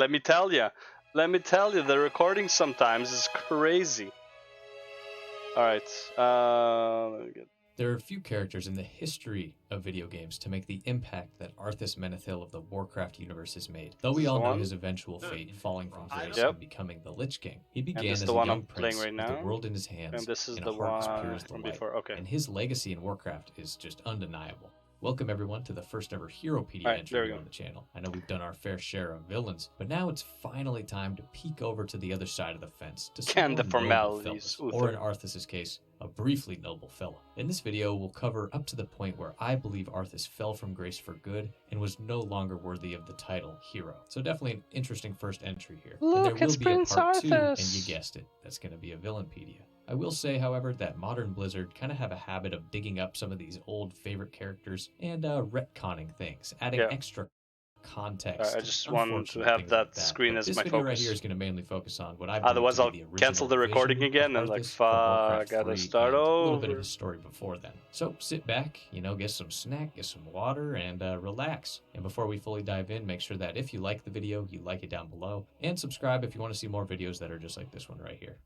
let me tell you. Let me tell you, the recording sometimes is crazy. Alright, let me get... There are a few characters in the history of video games to make the impact that Arthas Menethil of the Warcraft universe has made. Though we all know his eventual fate, falling from grace and becoming the Lich King, he began as a young prince with the world in his hands and a heart as pure as the light. And his legacy in Warcraft is just undeniable. Welcome everyone to the first ever Heropedia entry on the channel. I know we've done our fair share of villains, but now it's finally time to peek over to the other side of the fence to see more noble fellas, or in Arthas' case, a briefly noble fella. In this video, we'll cover up to the point where I believe Arthas fell from grace for good and was no longer worthy of the title hero. So definitely an interesting first entry here. Look, and there will be a part 2, and Arthas. you guessed it, that's going to be a Villainpedia. I will say, however, that modern Blizzard kind of have a habit of digging up some of these old favorite characters and retconning things, adding extra context. I just want to have that screen as my focus. This video right here is going to mainly focus on what I believe Otherwise, to I'll be the original cancel the recording again and like, fuck, I gotta start over. A little bit of his story before then. So sit back, get some snack, get some water, and relax. And before we fully dive in, make sure that if you like the video, you like it down below, and subscribe if you want to see more videos that are just like this one right here.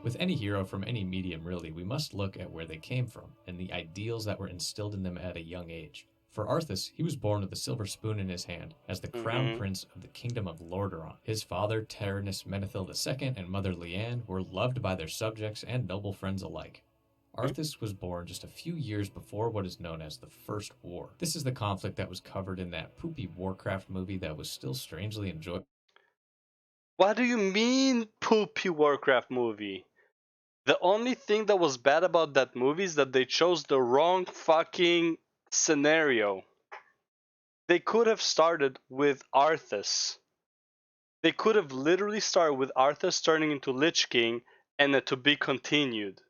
With any hero from any medium really, we must look at where they came from and the ideals that were instilled in them at a young age. For Arthas, he was born with a silver spoon in his hand as the crown prince of the kingdom of Lordaeron. His father, Tyrannus Menethil II, and mother Leanne were loved by their subjects and noble friends alike. Arthas was born just a few years before what is known as the First War. This is the conflict that was covered in that poopy Warcraft movie that was still strangely enjoyable. What do you mean, poopy Warcraft movie? The only thing that was bad about that movie is that they chose the wrong fucking scenario. They could have started with Arthas. They could have literally started with Arthas turning into Lich King and to be continued.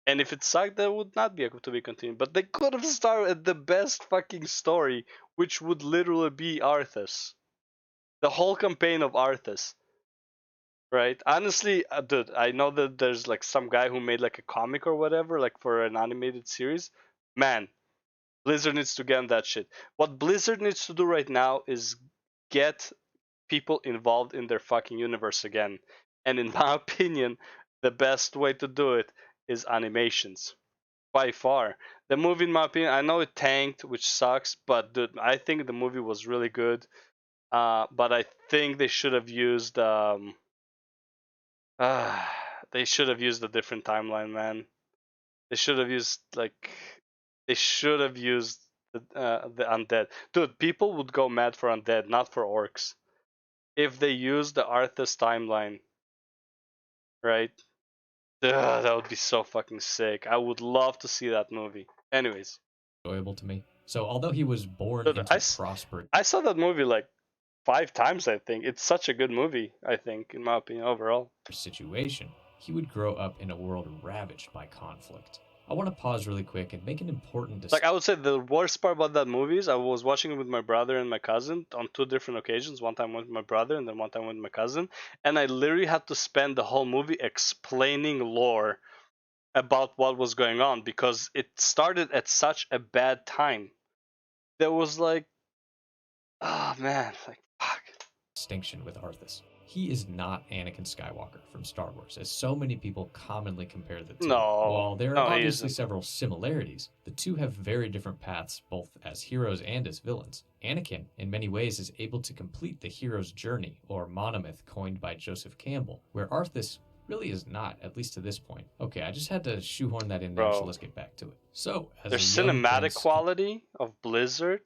And if it sucked, that would not be able to be continued. But they could have started at the best fucking story, which would literally be Arthas. The whole campaign of Arthas. Right? Honestly, dude, I know that there's like some guy who made like a comic or whatever, like for an animated series. Man, Blizzard needs to get on that shit. What Blizzard needs to do right now is get people involved in their fucking universe again. And in my opinion, the best way to do it is animations. By far. The movie, in my opinion, I know it tanked, which sucks, but dude, I think the movie was really good. But I think they should have used they should have used a different timeline, man. They should have used the undead. Dude, people would go mad for undead, not for orcs. If they used the Arthas timeline, right? That would be so fucking sick. I would love to see that movie. Anyways. Enjoyable to me. So although he was born into prosperity, I saw that movie like 5 times, I think. It's such a good movie, I think, in my opinion, overall. Situation, he would grow up in a world ravaged by conflict. I want to pause really quick and make an important distinction. Like, I would say the worst part about that movie is I was watching it with my brother and my cousin on 2 different occasions. One time with my brother and then one time with my cousin. And I literally had to spend the whole movie explaining lore about what was going on because it started at such a bad time. There was like, oh man, like, fuck. Distinction with Arthas. He is not Anakin Skywalker from Star Wars, as so many people commonly compare the two. While there are obviously several similarities, the two have very different paths, both as heroes and as villains. Anakin, in many ways, is able to complete the hero's journey, or monomyth coined by Joseph Campbell, where Arthas really is not, at least to this point. Okay, I just had to shoehorn that in there, so let's get back to it. So, as there's cinematic quality of Blizzard.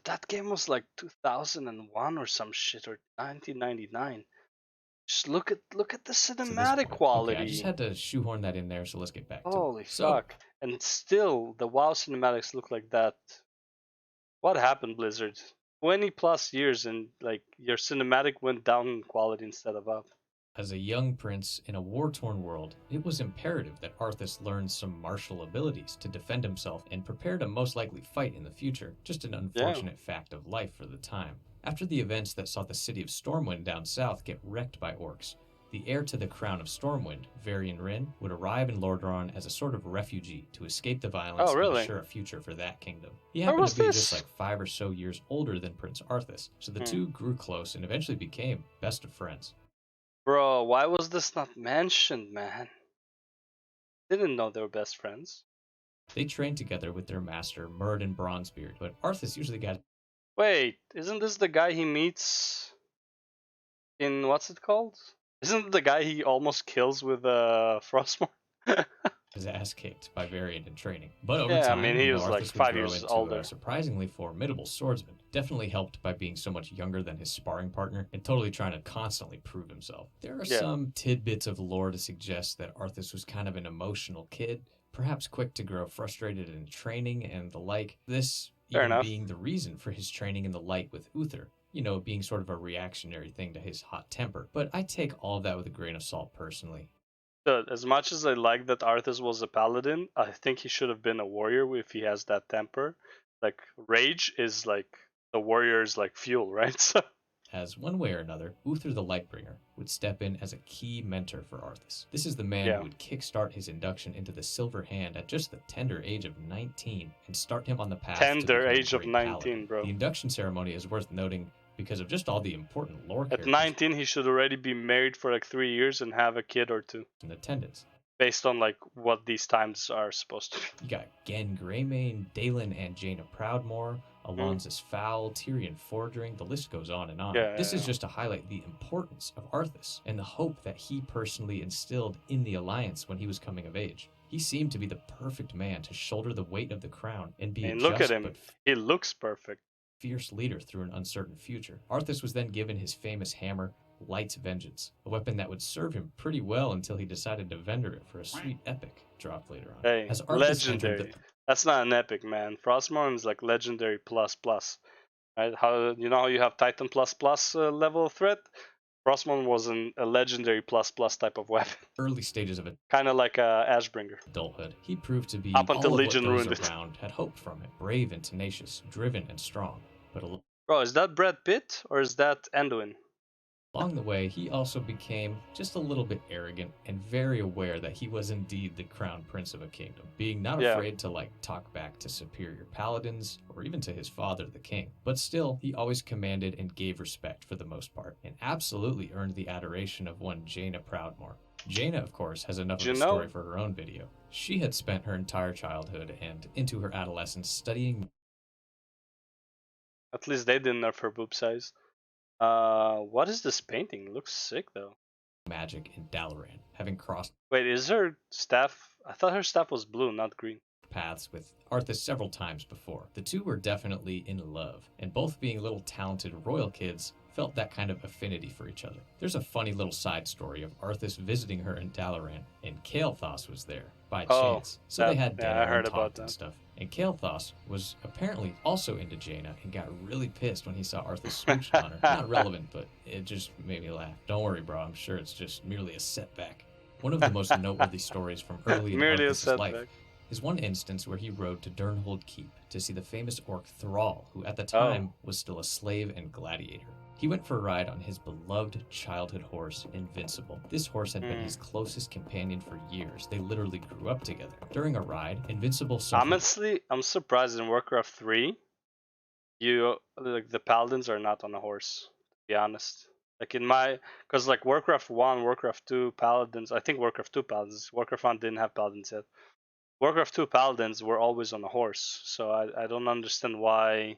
That game was like 2001 or some shit, or 1999. Just look at the cinematic quality. Okay, I just had to shoehorn that in there, so let's get back to it. Holy fuck. And still, the WoW cinematics look like that. What happened, Blizzard? 20 plus years and like your cinematic went down in quality instead of up. As a young prince in a war-torn world, it was imperative that Arthas learn some martial abilities to defend himself and prepare to most likely fight in the future. Just an unfortunate fact of life for the time. After the events that saw the city of Stormwind down south get wrecked by orcs, The heir to the crown of Stormwind, Varian Wrynn, would arrive in Lordaeron as a sort of refugee to escape the violence and assure a future for that kingdom. He happened to be just like 5 or so years older than Prince Arthas, so the two grew close and eventually became best of friends. Bro, why was this not mentioned, man? Didn't know they were best friends. They trained together with their master, Myrddin Bronzebeard, but Arthas usually got... Wait, isn't this the guy he meets in, what's it called? Isn't it the guy he almost kills with Frostmourne? his ass kicked by Varian in training. But over time, I mean, he was Arthas like 5 years into older. A surprisingly formidable swordsman, definitely helped by being so much younger than his sparring partner and totally trying to constantly prove himself. There are some tidbits of lore to suggest that Arthas was kind of an emotional kid, perhaps quick to grow frustrated in training and the like. This even being the reason for his training in the light with Uther. You know, being sort of a reactionary thing to his hot temper. But I take all of that with a grain of salt personally. As much as I like that Arthas was a paladin, I think he should have been a warrior if he has that temper. Like, rage is like the warrior's like fuel, right? So as one way or another, Uther the Lightbringer would step in as a key mentor for Arthas. This is the man who would kickstart his induction into the Silver Hand at just the tender age of 19 and start him on the path to become a great 19, paladin. Bro. The induction ceremony is worth noting because of just all the important lore characters. At 19, he should already be married for like 3 years and have a kid or two. In attendance. Based on like what these times are supposed to be. You got Gen Greymane, Dalen and Jaina Proudmoore, Alonzus Fowl, Tyrion Fordring, the list goes on and on. This is just to highlight the importance of Arthas and the hope that he personally instilled in the Alliance when he was coming of age. He seemed to be the perfect man to shoulder the weight of the crown and be look at him, he looks perfect. Fierce leader through an uncertain future. Arthas was then given his famous hammer, Light's Vengeance, a weapon that would serve him pretty well until he decided to vendor it for a sweet epic drop later on. Hey, legendary. That's not an epic, man. Frostmourne is like legendary plus plus. Right? How you have Titan plus plus level of threat? Frostmourne was a legendary plus plus type of weapon. Early stages of it. Kind of like Ashbringer. Adulthood. He proved to be up until all Legion of what ruined those around had hoped from him. Brave and tenacious, driven and strong. But bro, is that Brad Pitt or is that Anduin? Along the way, he also became just a little bit arrogant and very aware that he was indeed the crown prince of a kingdom, being not afraid to talk back to superior paladins or even to his father, the king. But still, he always commanded and gave respect for the most part, and absolutely earned the adoration of one Jaina Proudmoore. Jaina, of course, has enough of a story for her own video. She had spent her entire childhood and into her adolescence studying. At least they didn't nerf her boob size. What is this painting? It looks sick though. Magic in Dalaran, having crossed. Wait, is her staff? I thought her staff was blue, not green. Paths with Arthas several times before. The two were definitely in love, and both being little talented royal kids, felt that kind of affinity for each other. There's a funny little side story of Arthas visiting her in Dalaran, and Kael'thas was there by chance. So they had dinner and talked and stuff. And Kael'thas was apparently also into Jaina and got really pissed when he saw Arthas smooching on her. Not relevant, but it just made me laugh. Don't worry, bro. I'm sure it's just merely a setback. One of the most noteworthy stories from early in Arthas' life is one instance where he rode to Durnhold Keep to see the famous orc Thrall, who at the time was still a slave and gladiator. He went for a ride on his beloved childhood horse, Invincible. This horse had been his closest companion for years. They literally grew up together. During a ride, Invincible suffered... Honestly, I'm surprised in Warcraft 3, the paladins are not on a horse, to be honest. Like because like Warcraft 1, Warcraft 2 paladins, I think Warcraft 2 paladins, Warcraft 1 didn't have paladins yet. Warcraft 2 paladins were always on a horse, so I don't understand why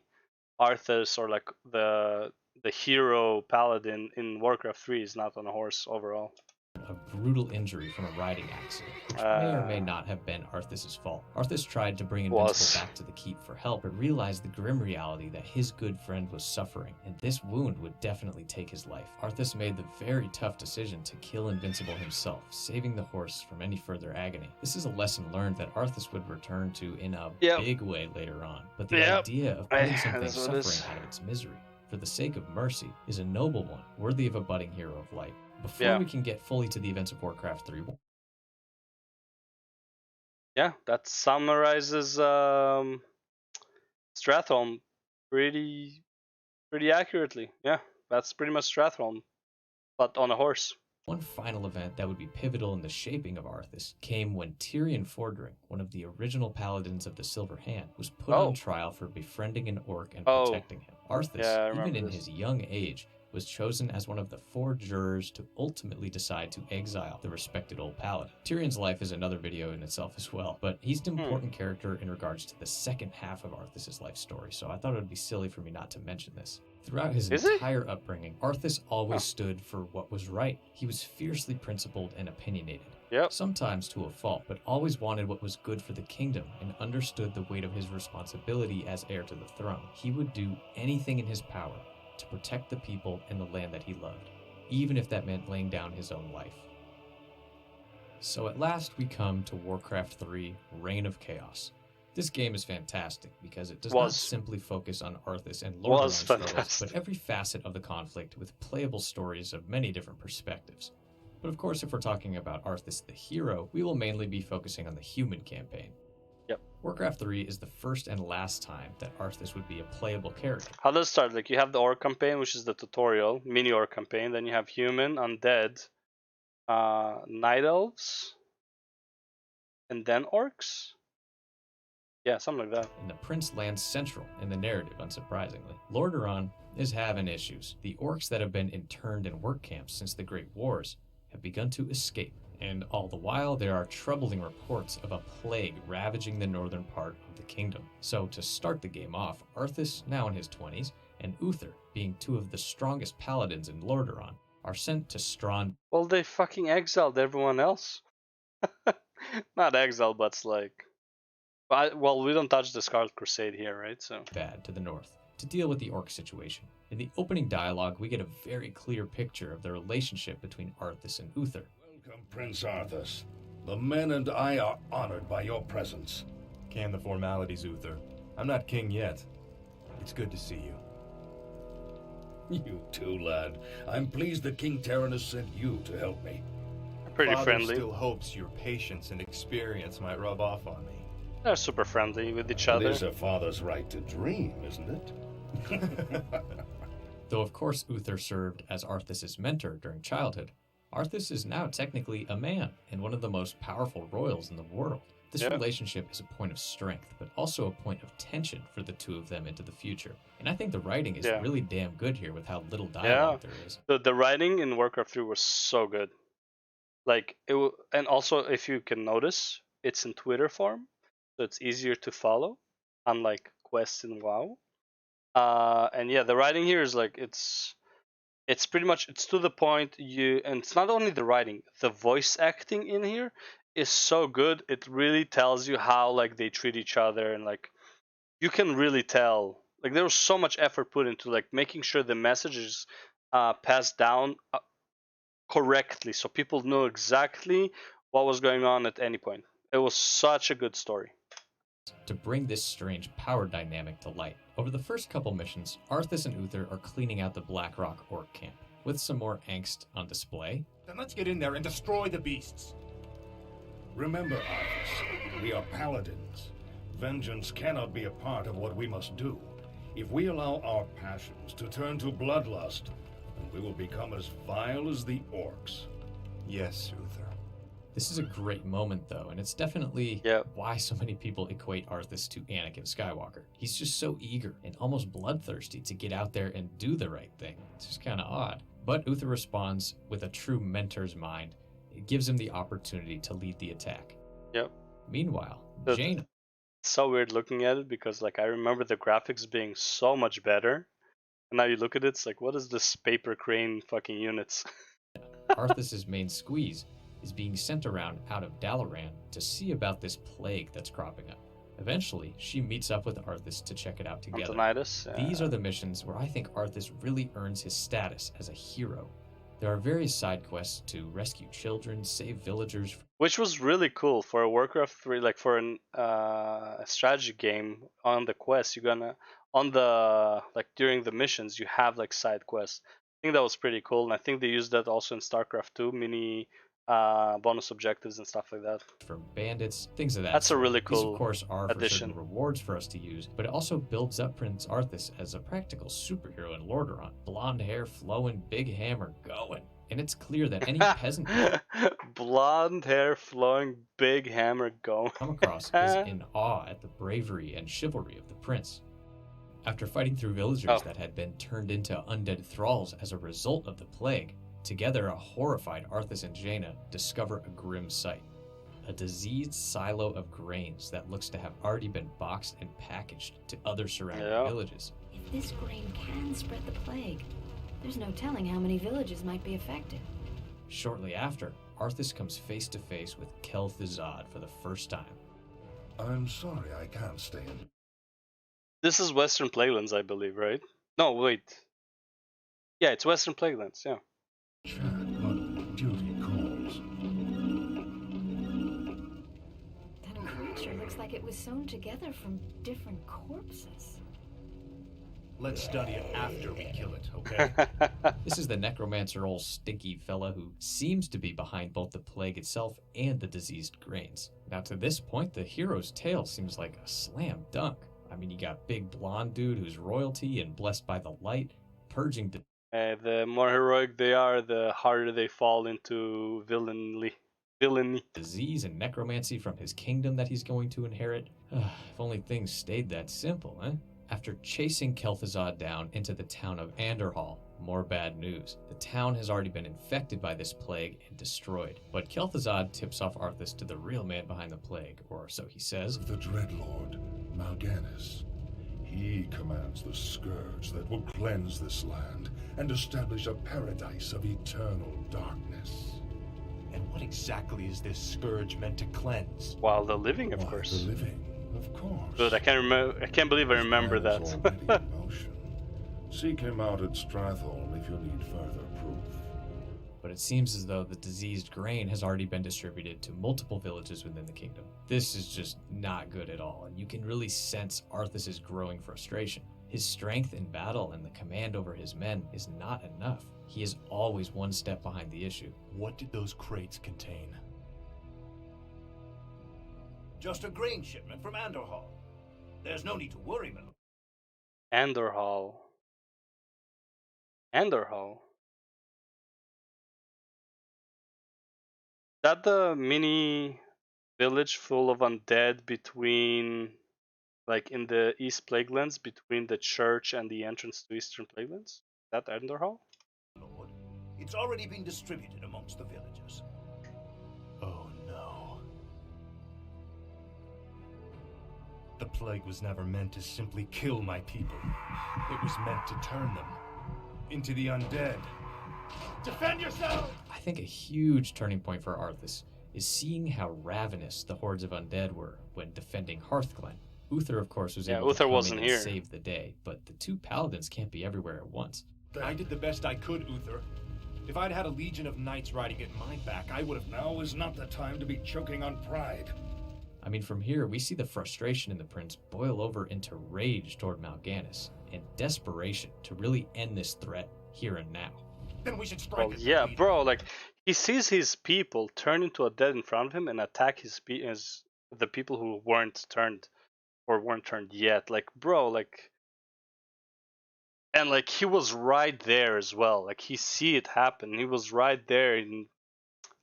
Arthas or like the hero paladin in Warcraft 3 is not on a horse overall. A brutal injury from a riding accident, which may or may not have been Arthas' fault. Arthas tried to bring Invincible back to the keep for help, but realized the grim reality that his good friend was suffering, and this wound would definitely take his life. Arthas made the very tough decision to kill Invincible himself, saving the horse from any further agony. This is a lesson learned that Arthas would return to in a big way later on, but the idea of putting something suffering out of its misery for the sake of mercy is a noble one, worthy of a budding hero of light. Before we can get fully to the events of Warcraft 3. Yeah, that summarizes Stratholme pretty accurately. Yeah, that's pretty much Stratholme, but on a horse. One final event that would be pivotal in the shaping of Arthas came when Tyrion Fordring, one of the original paladins of the Silver Hand, was put on trial for befriending an orc and protecting him. Arthas, even in his young age, was chosen as one of the 4 jurors to ultimately decide to exile the respected old paladin. Tyrion's life is another video in itself as well, but he's an important character in regards to the second half of Arthas' life story, so I thought it would be silly for me not to mention this. Throughout his entire upbringing, Arthas always stood for what was right. He was fiercely principled and opinionated. Sometimes to a fault, but always wanted what was good for the kingdom and understood the weight of his responsibility as heir to the throne. He would do anything in his power to protect the people and the land that he loved, even if that meant laying down his own life. So at last we come to Warcraft 3: Reign of Chaos. This game is fantastic because it does not simply focus on Arthas and Lordaeron's struggles, but every facet of the conflict with playable stories of many different perspectives. But of course, if we're talking about Arthas the hero, we will mainly be focusing on the human campaign. Warcraft 3 is the first and last time that Arthas would be a playable character. How does it start? Like, you have the orc campaign, which is the tutorial, mini orc campaign. Then you have human, undead, night elves, and then orcs? Yeah, something like that. And the prince lands central in the narrative, unsurprisingly. Lordaeron is having issues. The orcs that have been interned in work camps since the Great Wars have begun to escape. And all the while, there are troubling reports of a plague ravaging the northern part of the kingdom. So to start the game off, Arthas, now in his 20s, and Uther, being 2 of the strongest paladins in Lordaeron, are sent to Strahd. Well, they fucking exiled everyone else. Not exiled, but it's like... Well, we don't touch the Scarlet Crusade here, right? So bad to the north, to deal with the orc situation. In the opening dialogue, we get a very clear picture of the relationship between Arthas and Uther. Welcome, Prince Arthas. The men and I are honored by your presence. Can the formalities, Uther. I'm not king yet. It's good to see you. You too, lad. I'm pleased that King Terranus sent you to help me. Pretty Father friendly. Still hopes your patience and experience might rub off on me. They're super friendly with each other. It is a father's right to dream, isn't it? Though of course Uther served as Arthas' mentor during childhood, Arthas is now technically a man and one of the most powerful royals in the world. This relationship is a point of strength, but also a point of tension for the 2 of them into the future. And I think the writing is really damn good here with how little dialogue there is. The writing in Warcraft 3 was so good. Like, and also, if you can notice, it's in Twitter form, so it's easier to follow, unlike quests in WoW. And yeah, the writing here is like, it's pretty much, it's to the point. And it's not only the writing, the voice acting in here is so good. It really tells you how like they treat each other, and like you can really tell. Like, there was so much effort put into like making sure the message is passed down correctly, so people know exactly what was going on at any point. It was such a good story. To bring this strange power dynamic to light, over the first couple missions, Arthas and Uther are cleaning out the Blackrock orc camp, with some more angst on display. Then let's get in there and destroy the beasts. Remember, Arthas, we are paladins. Vengeance cannot be a part of what we must do. If we allow our passions to turn to bloodlust, then we will become as vile as the orcs. Yes, Uther. This is a great moment, though, and it's definitely why so many people equate Arthas to Anakin Skywalker. He's just so eager and almost bloodthirsty to get out there and do the right thing. It's just kind of odd. But Uther responds with a true mentor's mind. It gives him the opportunity to lead the attack. Meanwhile, Jaina... It's so weird looking at it, because like I remember the graphics being so much better, and now you look at it, it's like, what is this paper crane fucking units? Arthas' main squeeze is being sent around out of Dalaran to see about this plague that's cropping up. Eventually, she meets up with Arthas to check it out together. These are the missions where I think Arthas really earns his status as a hero. There are various side quests to rescue children, save villagers. Which was really cool for a Warcraft 3, like for a strategy game. On the quest, you're gonna, like during the missions, you have like side quests. I think that was pretty cool, and I think they used that also in StarCraft 2, mini bonus objectives and stuff like that. From bandits, things of that. That's a really cool These, of course, are addition. For certain rewards for us to use, but it also builds up Prince Arthas as a practical superhero in Lordaeron. Blonde hair flowing, big hammer going. And it's clear that any peasant blonde hair flowing, big hammer going. come across is in awe at the bravery and chivalry of the prince. After fighting through villagers that had been turned into undead thralls as a result of the plague, together a horrified Arthas and Jaina discover a grim sight. A diseased silo of grains that looks to have already been boxed and packaged to other surrounding villages. If this grain can spread the plague, there's no telling how many villages might be affected. Shortly after, Arthas comes face to face with Kel'Thuzad for the first time. I'm sorry I can't stay in. This is Western Plaguelands, I believe, right? No, wait. Yeah, it's Western Plaguelands, yeah. Chad, but duty calls. That creature looks like it was sewn together from different corpses. Let's study it after we kill it, okay? This is the necromancer old stinky fella who seems to be behind both the plague itself and the diseased grains. Now to this point, the hero's tale seems like a slam dunk. I mean, you got big blonde dude who's royalty and blessed by the light, purging the more heroic they are, the harder they fall into villainy. Disease and necromancy from his kingdom that he's going to inherit. If only things stayed that simple, eh? After chasing Kel'Thuzad down into the town of Anderhall, more bad news. The town has already been infected by this plague and destroyed. But Kel'Thuzad tips off Arthas to the real man behind the plague, or so he says. The Dreadlord, Mal'Ganis. He commands the scourge that will cleanse this land and establish a paradise of eternal darkness. And what exactly is this scourge meant to cleanse? While the living, of Why, course. The living, of course. Good, I can't remember. I can't believe I remember that. Already in motion. Seek him out at Stratholme if you need further proof. But it seems as though the diseased grain has already been distributed to multiple villages within the kingdom. This is just not good at all, and you can really sense Arthas' growing frustration. His strength in battle and the command over his men is not enough. He is always one step behind the issue. What did those crates contain? Just a grain shipment from Anderhall. There's no need to worry, Mel. Anderhall. Anderhall. That the mini village full of undead between, like in the East Plaguelands, between the church and the entrance to Eastern Plaguelands? That Anderhall? Lord, it's already been distributed amongst the villagers. Oh no. The plague was never meant to simply kill my people. It was meant to turn them into the undead. Defend yourself! I think a huge turning point for Arthas is seeing how ravenous the hordes of undead were when defending Hearthglen. Uther, of course, was able to Uther come wasn't in and here. save the day, but the two paladins can't be everywhere at once. I did the best I could, Uther. If I'd had a legion of knights riding at my back, I would have... Now is not the time to be choking on pride. I mean, from here, we see the frustration in the prince boil over into rage toward Mal'Ganis and desperation to really end this threat here and now. Then we should strike Well, at yeah, the leader. bro, like, he sees his people turn into a dead in front of him and attack the people who weren't turned or weren't turned yet. Like, bro, like, and like he was right there as well. Like he see it happen. He was right there, and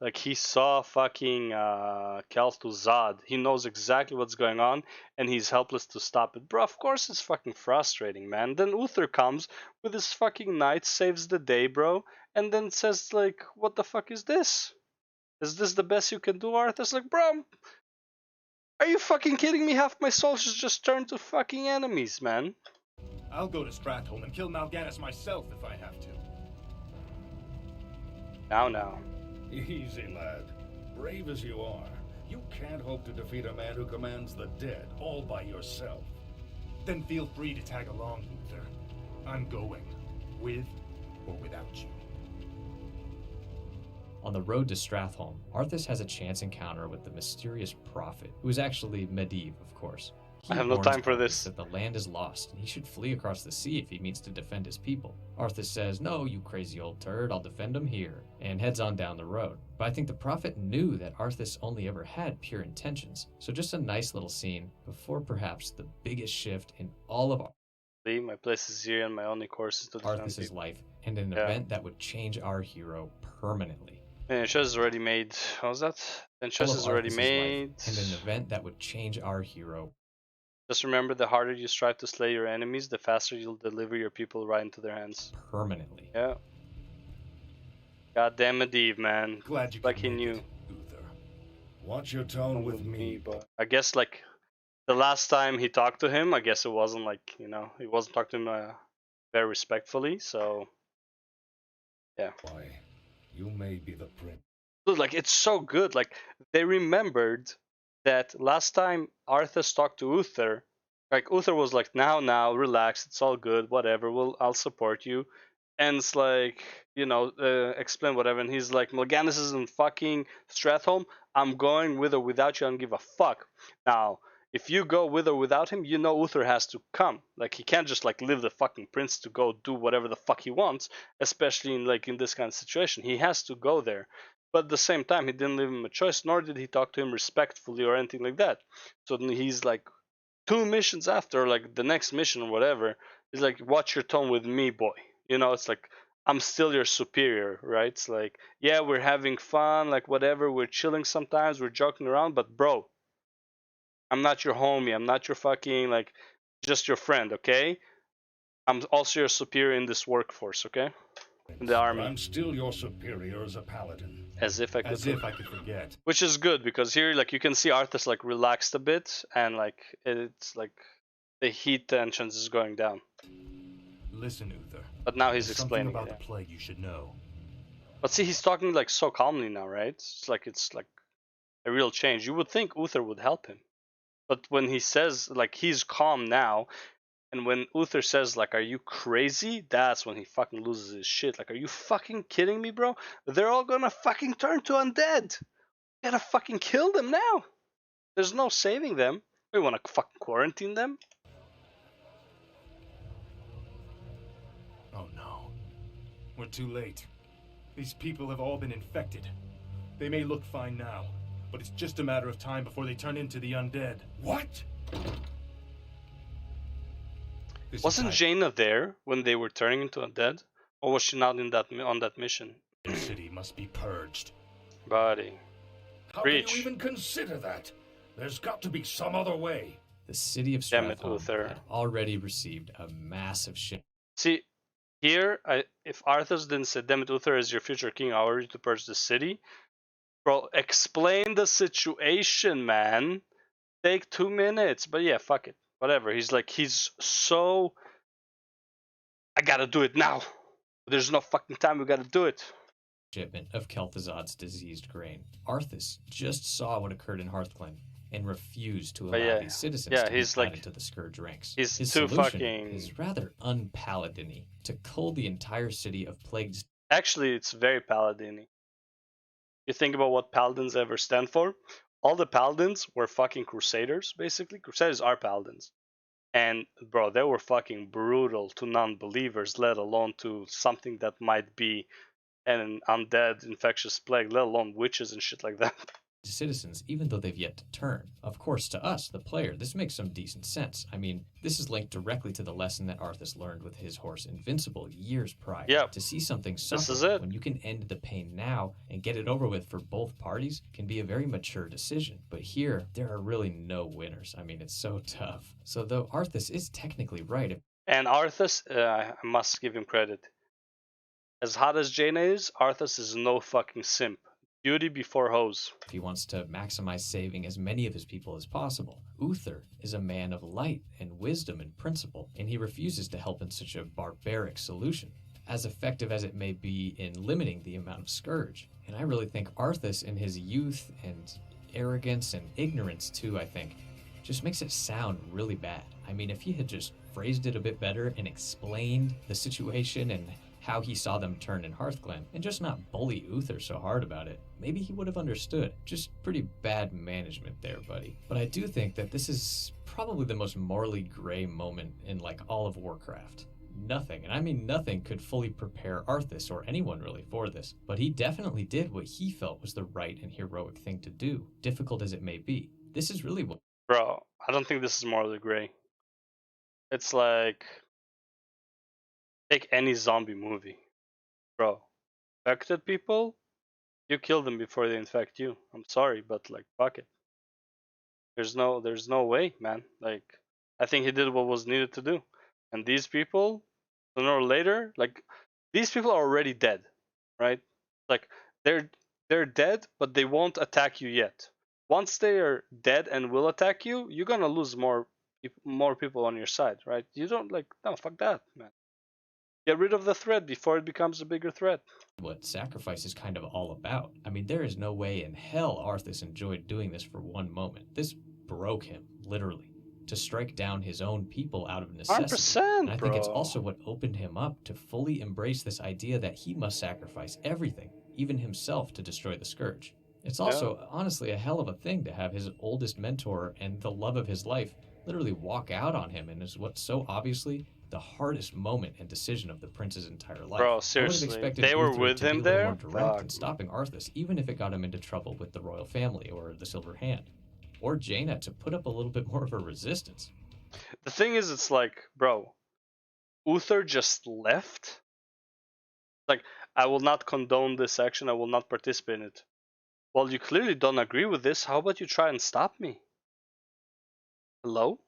like he saw fucking Kel'Thuzad. He knows exactly what's going on, and he's helpless to stop it. Bro, of course it's fucking frustrating, man. Then Uther comes with his fucking knight, saves the day, bro, and then says like, "What the fuck is this? Is this the best you can do, Arthas?" Like, bro, are you fucking kidding me? Half my soldiers just turned to fucking enemies, man. I'll go to Stratholme and kill Mal'Ganis myself if I have to. Now. Easy, lad. Brave as you are, you can't hope to defeat a man who commands the dead all by yourself. Then feel free to tag along, Uther. I'm going, with or without you. On the road to Stratholme, Arthas has a chance encounter with the mysterious prophet, who is actually Medivh, of course. He I have no warns time for Arthas this. that the land is lost, and he should flee across the sea if he means to defend his people. Arthas says, "No, you crazy old turd, I'll defend him here," and heads on down the road. But I think the prophet knew that Arthas only ever had pure intentions, so just a nice little scene before perhaps the biggest shift in all of My place is here, and my only course is to defend Arthas' people. life, and an event that would change our hero permanently. And choice is already made. What was that? Then choice is already made. Life, and an event that would change our hero. Just remember, the harder you strive to slay your enemies, the faster you'll deliver your people right into their hands. Permanently. Yeah. God damn it, Eve, man. Glad you like he knew. Uther. Watch your tone with me. But I guess like the last time he talked to him, I guess it wasn't like, he wasn't talking to him very respectfully, so yeah. Why, you may be the prince. Dude, like it's so good. Like they remembered that last time Arthas talked to Uther, like Uther was like, now, relax, it's all good, whatever, I'll support you. And it's like, explain whatever, and he's like, Morganis is in fucking Stratholme, I'm going with or without you, I don't give a fuck. Now, if you go with or without him, Uther has to come. Like he can't just like leave the fucking prince to go do whatever the fuck he wants, especially in this kind of situation. He has to go there. But at the same time, he didn't leave him a choice, nor did he talk to him respectfully or anything like that. So then he's like 2 missions after, like the next mission or whatever, he's like, watch your tone with me, boy. It's like, I'm still your superior, right? It's like, yeah, we're having fun, like whatever, we're chilling sometimes, we're joking around, but bro, I'm not your homie, I'm not your fucking, like, just your friend, okay? I'm also your superior in this workforce, okay? In the army. I'm still your superior as a paladin. As if I could forget. Which is good, because here, like, you can see Arthas, like, relaxed a bit, and, like, it's, like, the heat tensions is going down. Listen, Uther. But now he's explaining about the plague you should know. But see, he's talking, like, so calmly now, right? It's like a real change. You would think Uther would help him. But when he says, like, he's calm now, and when Uther says, like, are you crazy? That's when he fucking loses his shit. Like, are you fucking kidding me, bro? They're all gonna fucking turn to undead. You gotta fucking kill them now. There's no saving them. We wanna fucking quarantine them? Oh no. We're too late. These people have all been infected. They may look fine now, but it's just a matter of time before they turn into the undead. What? Wasn't Jaina there when they were turning into undead? Or was she not on that mission? The city must be purged. Buddy. How can you even consider that? There's got to be some other way. The city of Stratholme had already received a massive shit. See, here, if Arthas didn't say, damn it, Uther is your future king, I order you to purge the city. Bro, explain the situation, man. Take 2 minutes. But yeah, fuck it. Whatever. He's so... I gotta do it now. There's no fucking time, we gotta do it. Shipment of Kel'Thuzad's diseased grain. Arthas just saw what occurred in Hearthglen and refused to allow these citizens to be added to the Scourge ranks. His too solution fucking... is rather unpaladin-y to cull the entire city of plagued... Actually, it's very paladin-y. You think about what paladins ever stand for? All the paladins were fucking crusaders, basically. Crusaders are paladins. And, bro, they were fucking brutal to non-believers, let alone to something that might be an undead infectious plague, let alone witches and shit like that. Citizens, even though they've yet to turn. Of course, to us, the player, this makes some decent sense. I mean, this is linked directly to the lesson that Arthas learned with his horse Invincible years prior. Yep. To see something suffer when you can end the pain now and get it over with for both parties can be a very mature decision. But here, there are really no winners. I mean, it's so tough. So though Arthas is technically right... And Arthas, I must give him credit. As hot as Jaina is, Arthas is no fucking simp. Beauty before hose. If he wants to maximize saving as many of his people as possible. Uther is a man of light and wisdom and principle, and he refuses to help in such a barbaric solution, as effective as it may be in limiting the amount of scourge. And I really think Arthas, in his youth and arrogance and ignorance too, I think, just makes it sound really bad. I mean, if he had just phrased it a bit better and explained the situation and how he saw them turn in Hearthglen, and just not bully Uther so hard about it, maybe he would have understood. Just pretty bad management there, buddy. But I do think that this is probably the most morally gray moment in like all of Warcraft. Nothing, and I mean nothing, could fully prepare Arthas or anyone really for this, but he definitely did what he felt was the right and heroic thing to do, difficult as it may be. This is really what... Bro, I don't think this is morally gray. It's like... Take any zombie movie, bro. Infected people, you kill them before they infect you. I'm sorry, but like fuck it. There's no way, man. Like I think he did what was needed to do. And these people, sooner or later, like these people are already dead, right? Like they're dead, but they won't attack you yet. Once they are dead and will attack you, you're gonna lose more people on your side, right? You don't like no fuck that, man. Get rid of the threat before it becomes a bigger threat. What sacrifice is kind of all about. I mean, there is no way in hell Arthas enjoyed doing this for one moment. This broke him, literally, to strike down his own people out of necessity. 100%, and I think it's bro. also what opened him up to fully embrace this idea that he must sacrifice everything, even himself, to destroy the Scourge. It's also, honestly, a hell of a thing to have his oldest mentor and the love of his life literally walk out on him and is what's so obviously the hardest moment and decision of the prince's entire life. Bro, seriously, I would have expected they were Uther with to be him a little there. more direct in stopping Arthas, even if it got him into trouble with the royal family or the Silver Hand, or Jaina to put up a little bit more of a resistance. The thing is, it's like, bro, Uther just left. Like, I will not condone this action. I will not participate in it. Well, you clearly don't agree with this. How about you try and stop me? Hello?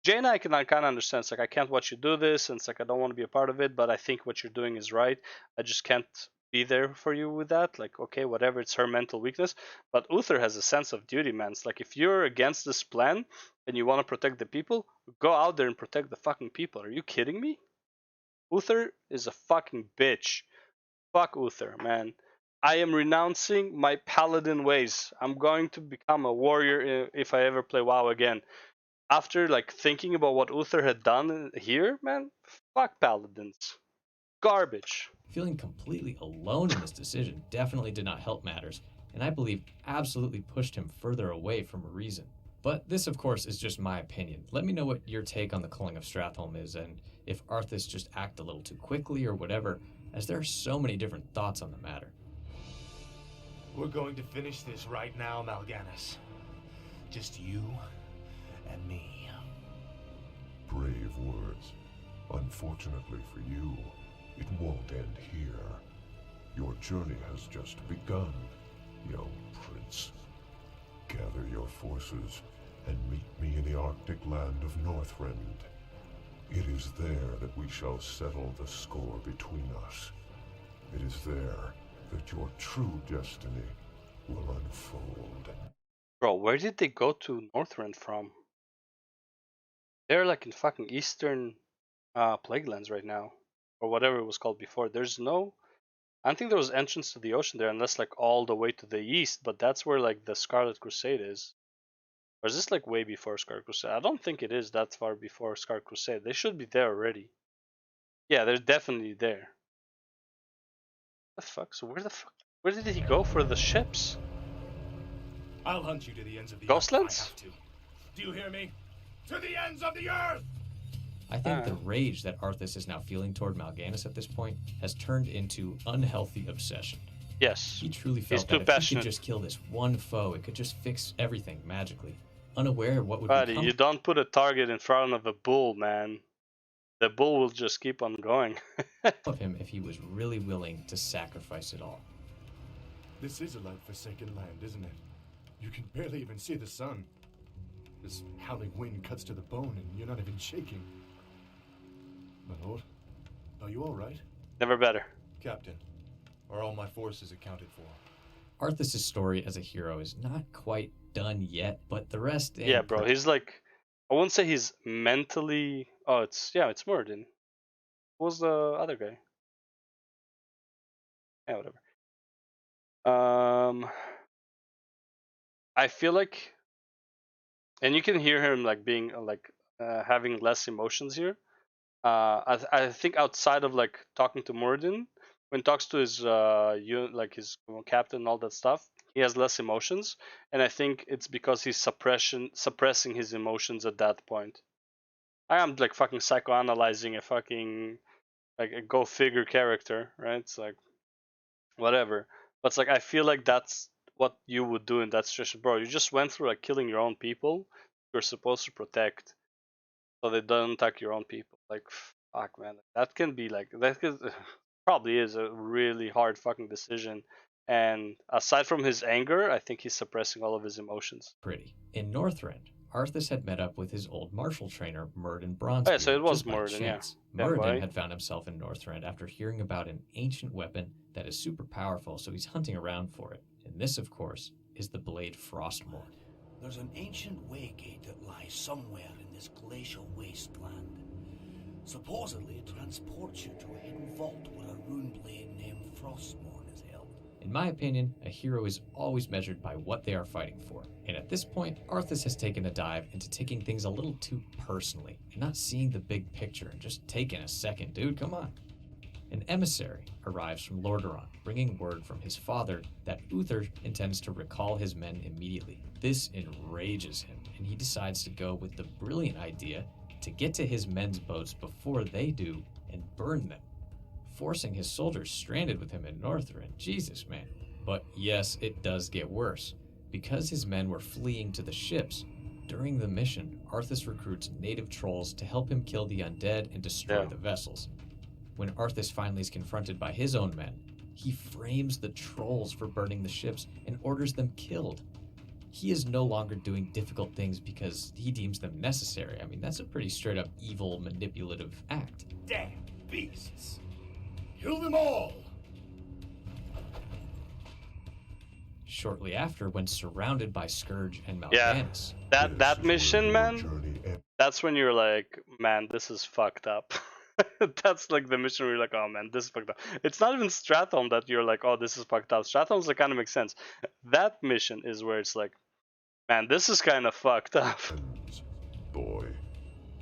Jaina, I can kind of understand. It's like, I can't watch you do this, and it's like, I don't want to be a part of it, but I think what you're doing is right. I just can't be there for you with that. Like, okay, whatever, it's her mental weakness. But Uther has a sense of duty, man. It's like, if you're against this plan and you want to protect the people, go out there and protect the fucking people. Are you kidding me? Uther is a fucking bitch. Fuck Uther, man. I am renouncing my paladin ways. I'm going to become a warrior if I ever play WoW again. After like thinking about what Uther had done here, man, fuck paladins. Garbage. Feeling completely alone in this decision definitely did not help matters, and I believe absolutely pushed him further away from reason. But this, of course, is just my opinion. Let me know what your take on the culling of Stratholme is, and if Arthas just acted a little too quickly or whatever, as there are so many different thoughts on the matter. We're going to finish this right now, Mal'Ganis. Just you and me. Brave words. Unfortunately for you, it won't end here. Your journey has just begun, young prince. Gather your forces and meet me in the Arctic land of Northrend. It is there that we shall settle the score between us. It is there that your true destiny will unfold. Bro, where did they go to Northrend from? They're like in fucking eastern Plaguelands right now. Or whatever it was called before. There's no... I don't think there was entrance to the ocean there unless like all the way to the east, but that's where like the Scarlet Crusade is. Or is this like way before Scarlet Crusade? I don't think it is that far before Scarlet Crusade. They should be there already. Yeah, they're definitely there. The fuck? So where did he go for the ships? I'll hunt you to the ends of the Ghostlands? earth if I have to. Do you hear me? To the ends of the earth! I think the rage that Arthas is now feeling toward Mal'Ganis at this point has turned into unhealthy obsession. Yes. He truly felt that if he could just kill this one foe, it could just fix everything magically. Unaware of what would Buddy, become... you don't put a target in front of a bull, man. The bull will just keep on going. of him if he was really willing to sacrifice it all. This is a light-forsaken land, isn't it? You can barely even see the sun. This howling wind cuts to the bone and you're not even shaking. My lord, are you all right? Never better. Captain, are all my forces accounted for? Arthas' story as a hero is not quite done yet, but the rest... Yeah, bro, he's like... I wouldn't say he's mentally... Oh, it's Muradin. Who was the other guy? Yeah, whatever. I feel like... And you can hear him like being like having less emotions here. I think outside of like talking to Muradin, when he talks to his his captain and all that stuff, he has less emotions, and I think it's because he's suppressing his emotions at that point. I am like fucking psychoanalyzing a fucking like a go figure character, right? It's like whatever, but it's like I feel like that's what you would do in that situation, bro. You just went through like killing your own people you're supposed to protect, so they don't attack your own people. Like Fuck, man, that can be like probably is a really hard fucking decision. And aside from his anger, I think he's suppressing all of his emotions. Pretty. In Northrend, Arthas had met up with his old martial trainer, Murden Bronzebeard, Oh, yeah, so it was just by Murden, chance. yeah. Murden had found himself in Northrend after hearing about an ancient weapon that is super powerful, so he's hunting around for it. And this, of course, is the blade Frostmourne. There's an ancient waygate that lies somewhere in this glacial wasteland. Supposedly it transports you to a hidden vault where a rune blade named Frostmourne is held. In my opinion, a hero is always measured by what they are fighting for. And at this point, Arthas has taken a dive into taking things a little too personally and not seeing the big picture and just taking a second, dude, come on. An emissary arrives from Lordaeron, bringing word from his father that Uther intends to recall his men immediately. This enrages him, and he decides to go with the brilliant idea to get to his men's boats before they do and burn them, forcing his soldiers stranded with him in Northrend. Jesus, man. But yes, it does get worse. Because his men were fleeing to the ships, during the mission, Arthas recruits native trolls to help him kill the undead and destroy the vessels. When Arthas finally is confronted by his own men, he frames the trolls for burning the ships and orders them killed. He is no longer doing difficult things because he deems them necessary. I mean, that's a pretty straight up evil, manipulative act. Damn beasts! Kill them all! Shortly after, when surrounded by Scourge and Mal'Ganis. That mission, man, that's when you're like, man, this is fucked up. That's like the mission where you're like, oh man, this is fucked up. It's not even Stratholme that you're like, oh, this is fucked up. Stratholme's like kind of makes sense. That mission is where it's like, man, this is kind of fucked up. Boy,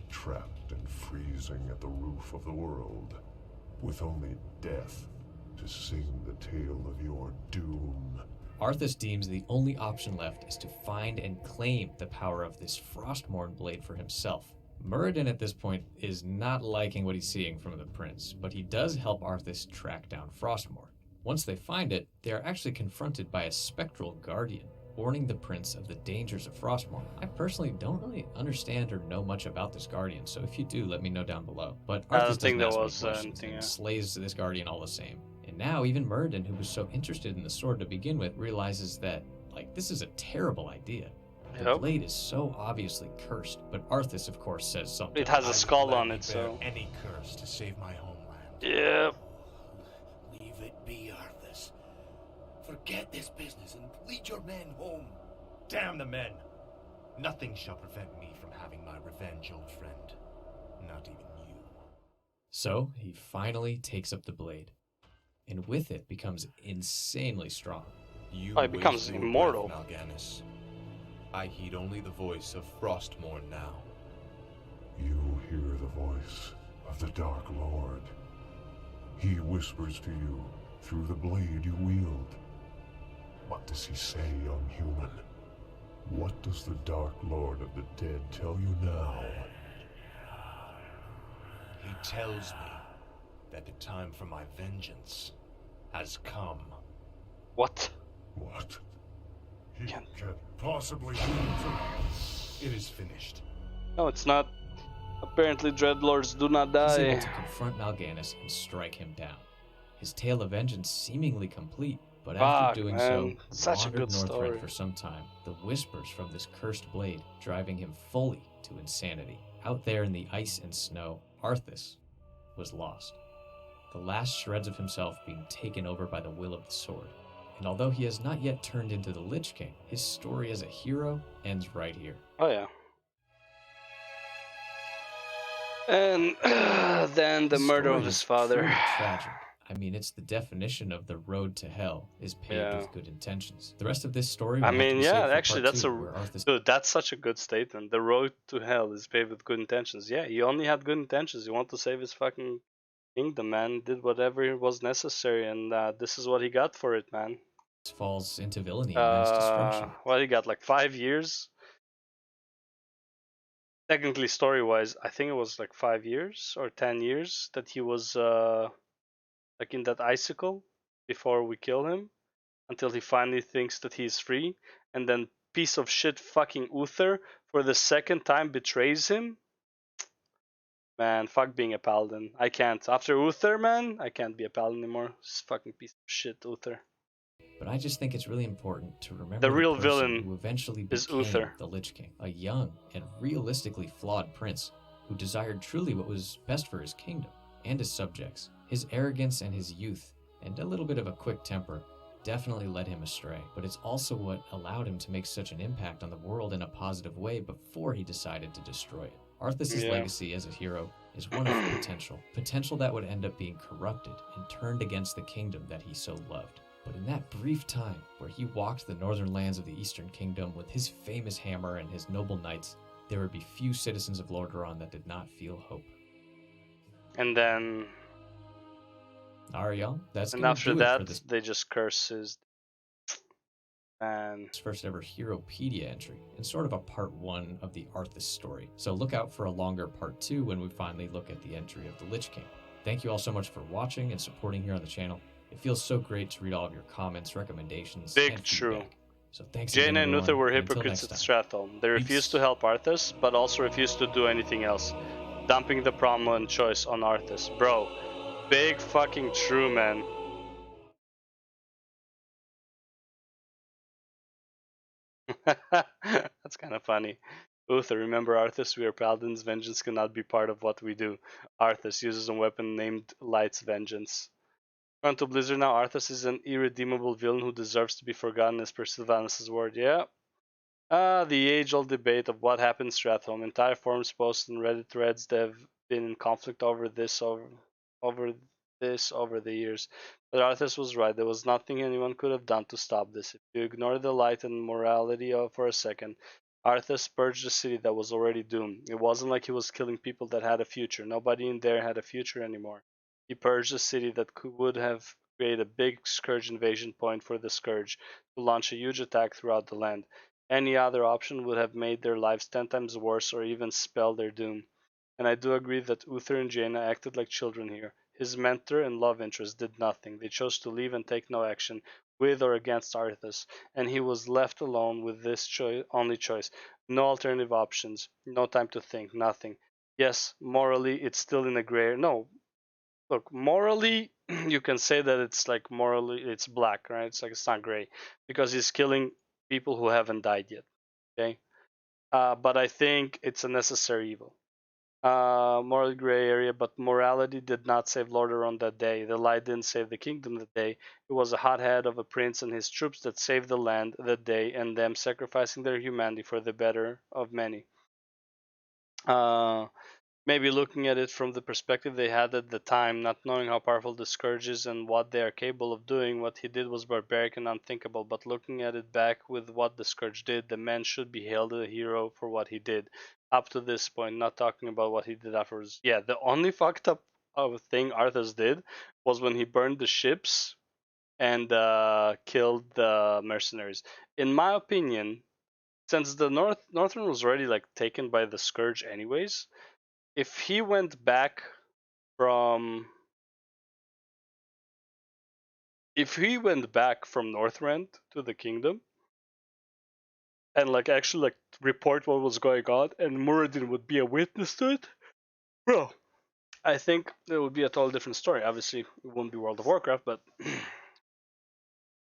trapped and freezing at the roof of the world, with only death to sing the tale of your doom. Arthas deems the only option left is to find and claim the power of this Frostmourne blade for himself. Muradin at this point is not liking what he's seeing from the prince, but he does help Arthas track down Frostmourne. Once they find it, they are actually confronted by a spectral guardian, warning the prince of the dangers of Frostmourne. I personally don't really understand or know much about this guardian, so if you do, let me know down below. But Arthas doesn't ask any questions and slays this guardian all the same. And now even Muradin, who was so interested in the sword to begin with, realizes that, like, this is a terrible idea. The blade is so obviously cursed, but Arthas, of course, says something. It has a skull on it, so... any curse to save my homeland. Yep. Leave it be, Arthas. Forget this business and lead your men home. Damn the men! Nothing shall prevent me from having my revenge, old friend. Not even you. So, he finally takes up the blade, and with it becomes insanely strong. It becomes immortal. Mal'Ganis. I heed only the voice of Frostmourne now. You hear the voice of the Dark Lord. He whispers to you through the blade you wield. What does he say, young human? What does the Dark Lord of the Dead tell you now? He tells me that the time for my vengeance has come. What? What? He can't possibly do it. It is finished. No, it's not. Apparently, Dreadlords do not die. He's able to confront Mal'Ganis and strike him down. His tale of vengeance seemingly complete, but after doing so, such a good wandered story. Northrend for some time, the whispers from this cursed blade driving him fully to insanity. Out there in the ice and snow, Arthas was lost, the last shreds of himself being taken over by the will of the sword. And although he has not yet turned into the Lich King, his story as a hero ends right here. Oh yeah. And then the murder of his father. Tragic. I mean, it's the definition of the road to hell is paved with good intentions. The rest of this story. I mean, yeah, actually, that's dude. That's such a good statement. The road to hell is paved with good intentions. Yeah, he only had good intentions. He wanted to save his fucking kingdom, man. Did whatever was necessary, and this is what he got for it, man. Falls into villainy and mass destruction. Well, he got like 5 years. Technically, story-wise, I think it was like 5 years or 10 years that he was like in that icicle before we kill him, until he finally thinks that he's free, and then piece of shit fucking Uther for the second time betrays him. Man, fuck being a paladin. I can't. After Uther, man, I can't be a paladin anymore. This fucking piece of shit, Uther. But I just think it's really important to remember The real person villain who eventually is became Uther. the Lich King, a young and realistically flawed prince who desired truly what was best for his kingdom and his subjects. His arrogance and his youth, and a little bit of a quick temper, definitely led him astray, but it's also what allowed him to make such an impact on the world in a positive way before he decided to destroy it. Arthas' legacy as a hero is one of potential that would end up being corrupted and turned against the kingdom that he so loved. But in that brief time where he walked the northern lands of the Eastern Kingdom with his famous hammer and his noble knights, there would be few citizens of Lordaeron that did not feel hope. And then... Ariel, that's and gonna after do that, it for this. they just curse his... and first ever Heropedia entry, and sort of a part 1 of the Arthas story. So look out for a longer part 2 when we finally look at the entry of the Lich King. Thank you all so much for watching and supporting here on the channel. It feels so great to read all of your comments, recommendations, and feedback. true. So thanks Jaina again, and Uther everyone, were and until hypocrites next at time. Stratholme. They refused to help Arthas, but also refused to do anything else, dumping the problem and choice on Arthas. Bro, big fucking true, man. That's kind of funny. Uther, remember Arthas, we are paladins. Vengeance cannot be part of what we do. Arthas uses a weapon named Light's Vengeance. On to Blizzard now. Arthas is an irredeemable villain who deserves to be forgotten as per Sylvanus' word. Yeah. The age-old debate of what happened in Stratholme. Entire forums posted and Reddit threads that have been in conflict over this over the years. But Arthas was right. There was nothing anyone could have done to stop this. If you ignore the light and morality for a second, Arthas purged a city that was already doomed. It wasn't like he was killing people that had a future. Nobody in there had a future anymore. He purged a city that would have created a big Scourge invasion point for the Scourge to launch a huge attack throughout the land. Any other option would have made their lives 10 times worse or even spell their doom. And I do agree that Uther and Jaina acted like children here. His mentor and love interest did nothing. They chose to leave and take no action, with or against Arthas, and he was left alone with this only choice. No alternative options, no time to think, nothing. Yes, morally, it's still in a gray area. No, look, morally, you can say that it's like morally, it's black, right? It's like it's not gray because he's killing people who haven't died yet. Okay, but I think it's a necessary evil. Moral gray area, but morality did not save Lordaeron that day. The light didn't save the kingdom that day. It was a hothead of a prince and his troops that saved the land that day, and them sacrificing their humanity for the better of many. Maybe looking at it from the perspective they had at the time, not knowing how powerful the Scourge is and what they are capable of doing, what he did was barbaric and unthinkable. But looking at it back with what the Scourge did, the man should be hailed a hero for what he did. Up to this point, not talking about what he did afterwards. Yeah, the only fucked up thing Arthas did was when he burned the ships and killed the mercenaries. In my opinion, since the Northern was already like taken by the Scourge anyways, if he went back from Northrend to the kingdom and like actually like report what was going on and Muradin would be a witness to it, bro, I think it would be a totally different story. Obviously it wouldn't be World of Warcraft, but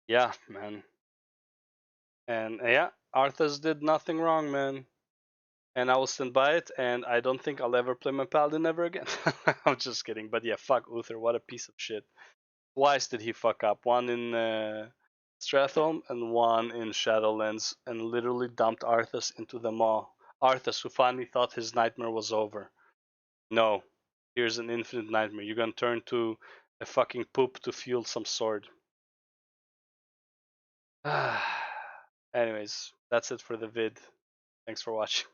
yeah, man. And yeah, Arthas did nothing wrong, man. And I will stand by it, and I don't think I'll ever play my paladin ever again. I'm just kidding, but yeah, fuck Uther, what a piece of shit. Twice did he fuck up. One in Stratholme and one in Shadowlands, and literally dumped Arthas into the maw. Arthas, who finally thought his nightmare was over. No, here's an infinite nightmare. You're gonna turn to a fucking poop to fuel some sword. Anyways, that's it for the vid. Thanks for watching.